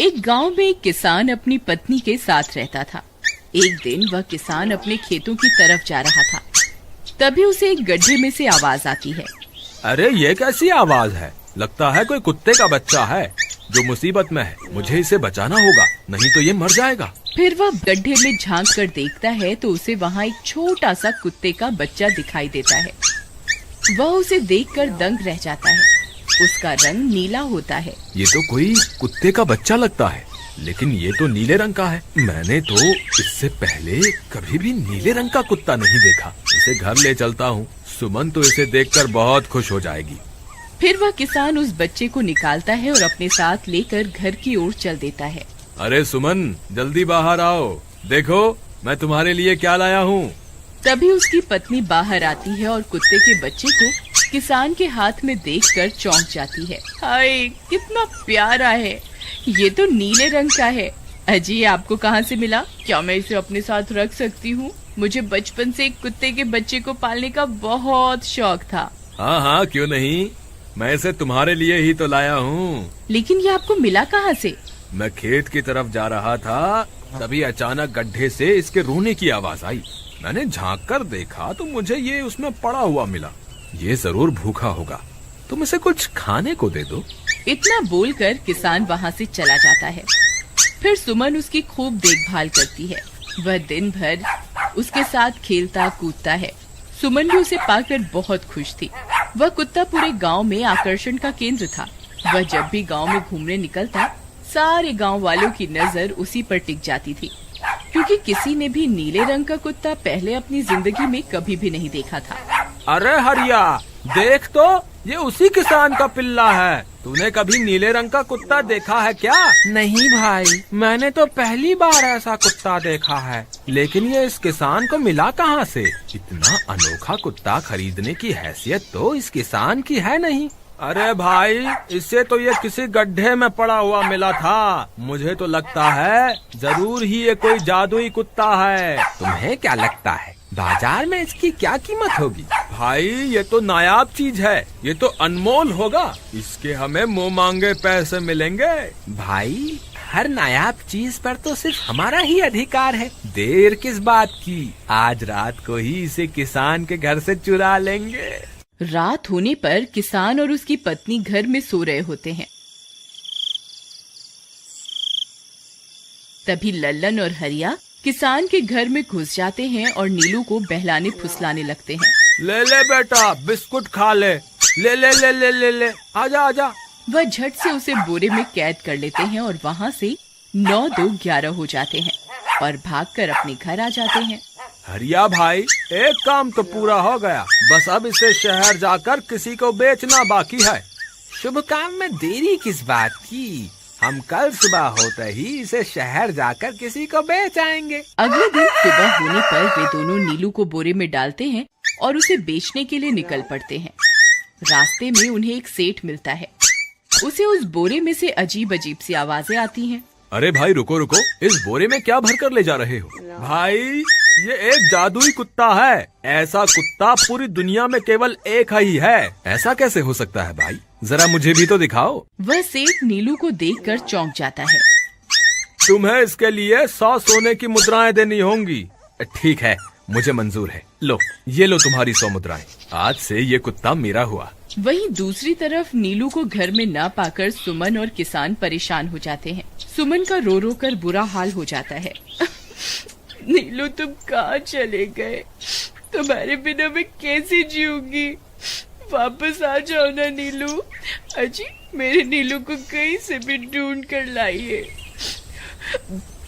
एक गांव में एक किसान अपनी पत्नी के साथ रहता था। एक दिन वह किसान अपने खेतों की तरफ जा रहा था। तभी उसे एक गड्ढे में से आवाज आती है। अरे ये कैसी आवाज है? लगता है कोई कुत्ते का बच्चा है जो मुसीबत में है। मुझे इसे बचाना होगा, नहीं तो ये मर जाएगा। फिर वह गड्ढे में झांक कर देखता है तो उसे वहाँ एक छोटा सा कुत्ते का बच्चा दिखाई देता है। वह उसे देखकर दंग रह जाता है। उसका रंग नीला होता है। ये तो कोई कुत्ते का बच्चा लगता है, लेकिन ये तो नीले रंग का है। मैंने तो इससे पहले कभी भी नीले रंग का कुत्ता नहीं देखा। इसे घर ले चलता हूँ, सुमन तो इसे देखकर बहुत खुश हो जाएगी। फिर वह किसान उस बच्चे को निकालता है और अपने साथ लेकर घर की ओर चल देता है। अरे सुमन, जल्दी बाहर आओ, देखो मैं तुम्हारे लिए क्या लाया हूँ। तभी उसकी पत्नी बाहर आती है और कुत्ते के बच्चे को किसान के हाथ में देखकर चौंक जाती है। हाय, कितना प्यारा है, ये तो नीले रंग का है। अजी, ये आपको कहाँ से मिला? क्या मैं इसे अपने साथ रख सकती हूँ? मुझे बचपन से एक कुत्ते के बच्चे को पालने का बहुत शौक था। हाँ हाँ, क्यों नहीं, मैं इसे तुम्हारे लिए ही तो लाया हूँ। लेकिन ये आपको मिला कहाँ से? मैं खेत की तरफ जा रहा था, तभी अचानक गड्ढे से इसके रोने की आवाज आई। मैंने झांक कर देखा तो मुझे ये उसमें पड़ा हुआ मिला। ये जरूर भूखा होगा, तुम इसे कुछ खाने को दे दो। इतना बोलकर किसान वहाँ से चला जाता है। फिर सुमन उसकी खूब देखभाल करती है। वह दिन भर उसके साथ खेलता कूदता है। सुमन भी उसे पाकर बहुत खुश थी। वह कुत्ता पूरे गांव में आकर्षण का केंद्र था। वह जब भी गांव में घूमने निकलता, सारे गांव वालों की नजर उसी पर टिक जाती थी, क्योंकि किसी ने भी नीले रंग का कुत्ता पहले अपनी जिंदगी में कभी भी नहीं देखा था। अरे हरिया, देख तो, ये उसी किसान का पिल्ला है। तूने कभी नीले रंग का कुत्ता देखा है क्या? नहीं भाई, मैंने तो पहली बार ऐसा कुत्ता देखा है। लेकिन ये इस किसान को मिला कहाँ से? इतना अनोखा कुत्ता खरीदने की हैसियत तो इस किसान की है नहीं। अरे भाई, इससे तो ये किसी गड्ढे में पड़ा हुआ मिला था। मुझे तो लगता है जरूर ही ये कोई जादुई कुत्ता है। तुम्हें क्या लगता है बाजार में इसकी क्या कीमत होगी? भाई, ये तो नायाब चीज है, ये तो अनमोल होगा। इसके हमें मुंह मांगे पैसे मिलेंगे। भाई, हर नायाब चीज पर तो सिर्फ हमारा ही अधिकार है। देर किस बात की, आज रात को ही इसे किसान के घर से चुरा लेंगे। रात होने पर किसान और उसकी पत्नी घर में सो रहे होते हैं। तभी लल्लन और हरिया किसान के घर में घुस जाते हैं और नीलू को बहलाने फुसलाने लगते हैं। ले ले बेटा, बिस्कुट खा ले, ले ले ले ले ले ले, आजा आजा। वह झट से उसे बोरे में कैद कर लेते हैं और वहाँ से 9-2-11 हो जाते हैं और भागकर अपने घर आ जाते हैं। हरिया भाई, एक काम तो पूरा हो गया, बस अब इसे शहर जाकर किसी को बेचना बाकी है। शुभ काम में देरी किस बात की? हम कल सुबह होते ही इसे शहर जाकर किसी को बेच आएंगे। अगले दिन सुबह होने पर वे दोनों नीलू को बोरे में डालते हैं और उसे बेचने के लिए निकल पड़ते हैं। रास्ते में उन्हें एक सेठ मिलता है। उसे उस बोरे में से अजीब अजीब सी आवाजें आती हैं। अरे भाई, रुको रुको, इस बोरे में क्या भर कर ले जा रहे हो? भाई, ये एक जादुई कुत्ता है। ऐसा कुत्ता पूरी दुनिया में केवल एक ही है। ऐसा कैसे हो सकता है भाई? जरा मुझे भी तो दिखाओ। वह सेठ नीलू को देखकर चौंक जाता है। तुम्हें इसके लिए 100 सोने की मुद्राएं देनी होंगी। ठीक है, मुझे मंजूर है। लो, ये लो तुम्हारी 100 मुद्राएं। आज से ये कुत्ता मेरा हुआ। वहीं दूसरी तरफ नीलू को घर में न पाकर सुमन और किसान परेशान हो जाते हैं। सुमन का रो रो कर बुरा हाल हो जाता है। नीलू, तुम कहाँ चले गए? तुम्हारे बिना मैं कैसे जीऊंगी? वापस आ जाओ ना नीलू। अजी, मेरे नीलू को कहीं से भी ढूंढ कर लाइए।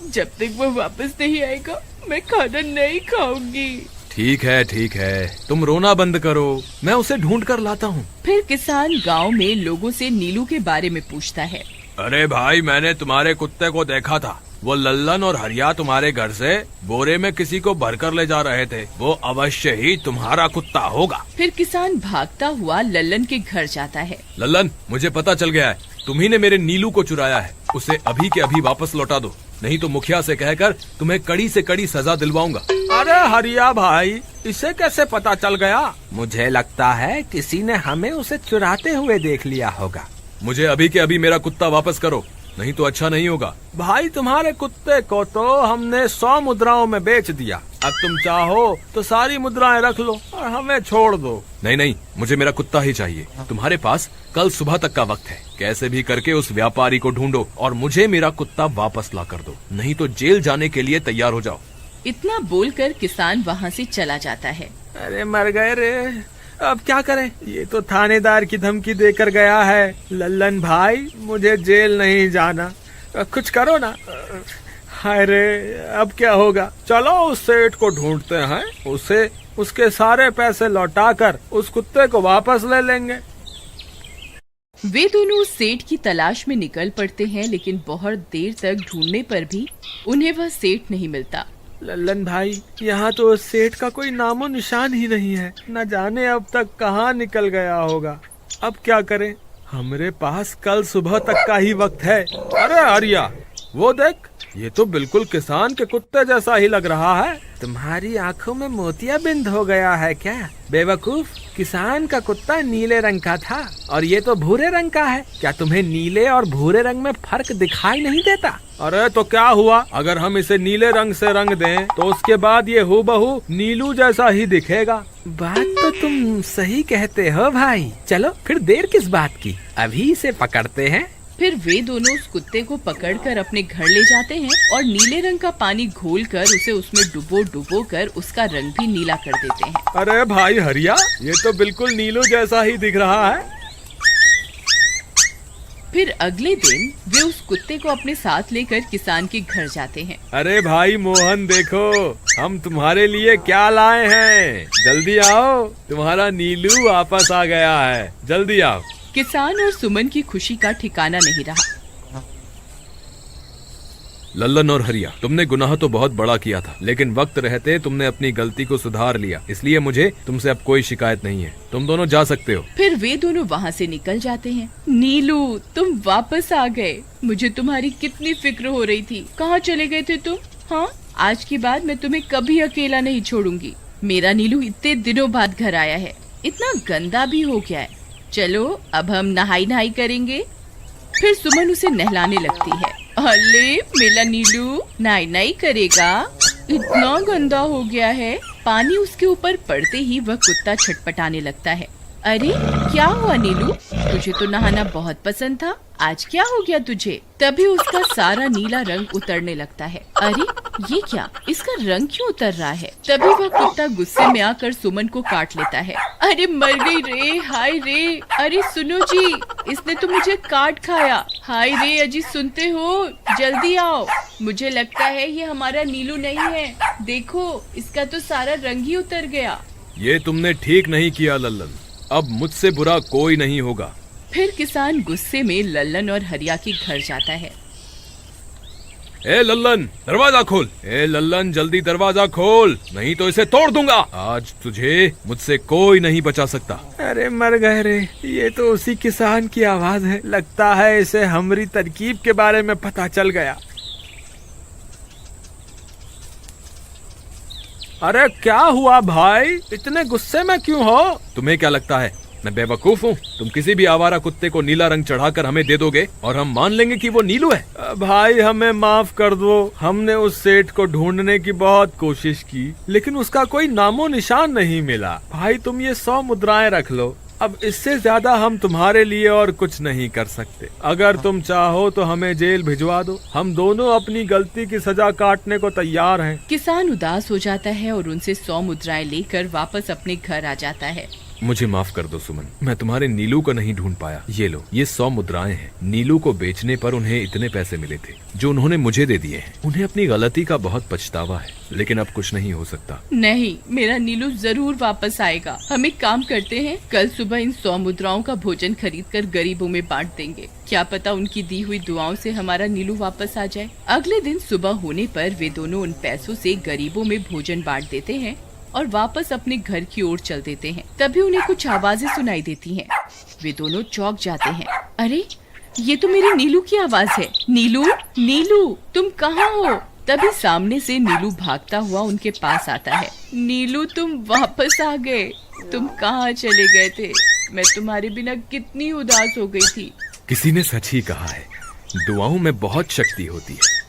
जब तक वो वापस नहीं आएगा, मैं खाना नहीं खाऊंगी। ठीक है, तुम रोना बंद करो, मैं उसे ढूंढ कर लाता हूँ। फिर किसान गांव में लोगों से नीलू के बारे में पूछता है। अरे भाई, मैंने तुम्हारे कुत्ते को देखा था। वो लल्लन और हरिया तुम्हारे घर से बोरे में किसी को भरकर ले जा रहे थे। वो अवश्य ही तुम्हारा कुत्ता होगा। फिर किसान भागता हुआ लल्लन के घर जाता है। लल्लन, मुझे पता चल गया है, तुम्ही ने मेरे नीलू को चुराया है। उसे अभी के अभी वापस लौटा दो, नहीं तो मुखिया से कहकर तुम्हें कड़ी से कड़ी सजा दिलवाऊंगा। अरे हरिया भाई, इसे कैसे पता चल गया? मुझे लगता है किसी ने हमें उसे चुराते हुए देख लिया होगा। मुझे अभी के अभी मेरा कुत्ता वापस करो, नहीं तो अच्छा नहीं होगा। भाई तुम्हारे कुत्ते को तो हमने 100 मुद्राओं में बेच दिया, अब तुम चाहो तो सारी मुद्राएं रख लो और हमें छोड़ दो। नहीं नहीं, मुझे मेरा कुत्ता ही चाहिए। तुम्हारे पास कल सुबह तक का वक्त है, कैसे भी करके उस व्यापारी को ढूंढो और मुझे मेरा कुत्ता वापस ला कर दो, नहीं तो जेल जाने के लिए तैयार हो जाओ। इतना बोलकर किसान वहाँ से चला जाता है। अरे मर गए रे, अब क्या करें, ये तो थानेदार की धमकी देकर गया है। लल्लन भाई, मुझे जेल नहीं जाना, कुछ करो ना। हाय रे, अब क्या होगा। चलो उस सेठ को ढूंढते हैं, उसे उसके सारे पैसे लौटाकर उस कुत्ते को वापस ले लेंगे। वे दोनों उस सेठ की तलाश में निकल पड़ते हैं, लेकिन बहुत देर तक ढूंढने पर भी उन्हें वह सेठ नहीं मिलता। लल्लन भाई, यहाँ तो उस सेठ का कोई नामो निशान ही नहीं है, न जाने अब तक कहाँ निकल गया होगा। अब क्या करें, हमारे पास कल सुबह तक का ही वक्त है। अरे आर्या, वो देख, ये तो बिल्कुल किसान के कुत्ते जैसा ही लग रहा है। तुम्हारी आंखों में मोतियाबिंद हो गया है क्या बेवकूफ? किसान का कुत्ता नीले रंग का था और ये तो भूरे रंग का है। क्या तुम्हें नीले और भूरे रंग में फर्क दिखाई नहीं देता? अरे तो क्या हुआ, अगर हम इसे नीले रंग से रंग दें तो उसके बाद ये हूबहू नीलू जैसा ही दिखेगा। बात तो तुम सही कहते हो भाई। चलो फिर देर किस बात की, अभी इसे पकड़ते हैं। फिर वे दोनों उस कुत्ते को पकड़कर अपने घर ले जाते हैं और नीले रंग का पानी घोलकर उसे उसमें डुबो कर उसका रंग भी नीला कर देते हैं। अरे भाई हरिया, ये तो बिल्कुल नीलू जैसा ही दिख रहा है। फिर अगले दिन वे उस कुत्ते को अपने साथ लेकर किसान के घर जाते हैं। अरे भाई मोहन, देखो हम तुम्हारे लिए क्या लाए हैं, जल्दी आओ, तुम्हारा नीलू वापस आ गया है, जल्दी आओ। किसान और सुमन की खुशी का ठिकाना नहीं रहा। लल्लन और हरिया, तुमने गुनाह तो बहुत बड़ा किया था, लेकिन वक्त रहते तुमने अपनी गलती को सुधार लिया, इसलिए मुझे तुमसे अब कोई शिकायत नहीं है। तुम दोनों जा सकते हो। फिर वे दोनों वहाँ से निकल जाते हैं। नीलू, तुम वापस आ गए, मुझे तुम्हारी कितनी फिक्र हो रही थी। कहाँ चले गए थे तुम? हाँ, आज के बाद मैं तुम्हें कभी अकेला नहीं छोड़ूंगी। मेरा नीलू इतने दिनों बाद घर आया है, इतना गंदा भी हो गया है। चलो अब हम नहाई करेंगे। फिर सुमन उसे नहलाने लगती है। अले मेरा नीलू नहाई करेगा, इतना गंदा हो गया है। पानी उसके ऊपर पड़ते ही वह कुत्ता छटपटाने लगता है। अरे क्या हुआ नीलू, तुझे तो नहाना बहुत पसंद था, आज क्या हो गया तुझे? तभी उसका सारा नीला रंग उतरने लगता है। अरे ये क्या, इसका रंग क्यों उतर रहा है? तभी वह कुत्ता गुस्से में आकर सुमन को काट लेता है। अरे मर गई रे, हाय रे। अरे सुनो जी, इसने तो मुझे काट खाया। हाय रे अजी, सुनते हो? जल्दी आओ, मुझे लगता है ये हमारा नीलू नहीं है। देखो, इसका तो सारा रंग ही उतर गया। ये तुमने ठीक नहीं किया लल्लन, अब मुझसे बुरा कोई नहीं होगा। फिर किसान गुस्से में लल्लन और हरिया के घर जाता है। ए लल्लन, दरवाजा खोल। ए लल्लन, जल्दी दरवाजा खोल, नहीं तो इसे तोड़ दूंगा। आज तुझे मुझसे कोई नहीं बचा सकता। अरे मर गए रे, ये तो उसी किसान की आवाज है। लगता है इसे हमारी तरकीब के बारे में पता चल गया। अरे क्या हुआ भाई, इतने गुस्से में क्यों हो? तुम्हें क्या लगता है मैं बेवकूफ हूँ? तुम किसी भी आवारा कुत्ते को नीला रंग चढ़ाकर हमें दे दोगे और हम मान लेंगे कि वो नीलू है। भाई हमें माफ कर दो, हमने उस सेठ को ढूंढने की बहुत कोशिश की, लेकिन उसका कोई नामो निशान नहीं मिला। भाई तुम ये 100 मुद्राएं रख लो, अब इससे ज्यादा हम तुम्हारे लिए और कुछ नहीं कर सकते। अगर तुम चाहो तो हमें जेल भिजवा दो, हम दोनों अपनी गलती की सजा काटने को तैयार हैं। किसान उदास हो जाता है और उनसे 100 मुद्राएं लेकर वापस अपने घर आ जाता है। मुझे माफ कर दो सुमन, मैं तुम्हारे नीलू को नहीं ढूंढ पाया। ये लो, ये 100 मुद्राएं हैं। नीलू को बेचने पर उन्हें इतने पैसे मिले थे जो उन्होंने मुझे दे दिए हैं। उन्हें अपनी गलती का बहुत पछतावा है, लेकिन अब कुछ नहीं हो सकता। नहीं, मेरा नीलू जरूर वापस आएगा। हम एक काम करते हैं, कल सुबह इन 100 मुद्राओं का भोजन खरीदकर गरीबों में बांट देंगे। क्या पता उनकी दी हुई दुआओं से हमारा नीलू वापस आ जाए। अगले दिन सुबह होने पर वे दोनों उन पैसों से गरीबों में भोजन बांट देते हैं और वापस अपने घर की ओर चल देते हैं। तभी उन्हें कुछ आवाजें सुनाई देती हैं। वे दोनों चौंक जाते हैं। अरे ये तो मेरे नीलू की आवाज है। नीलू, नीलू तुम कहाँ हो? तभी सामने से नीलू भागता हुआ उनके पास आता है। नीलू तुम वापस आ गए, तुम कहाँ चले गए थे? मैं तुम्हारे बिना कितनी उदास हो गई थी। किसी ने सच ही कहा है, दुआओं में बहुत शक्ति होती है।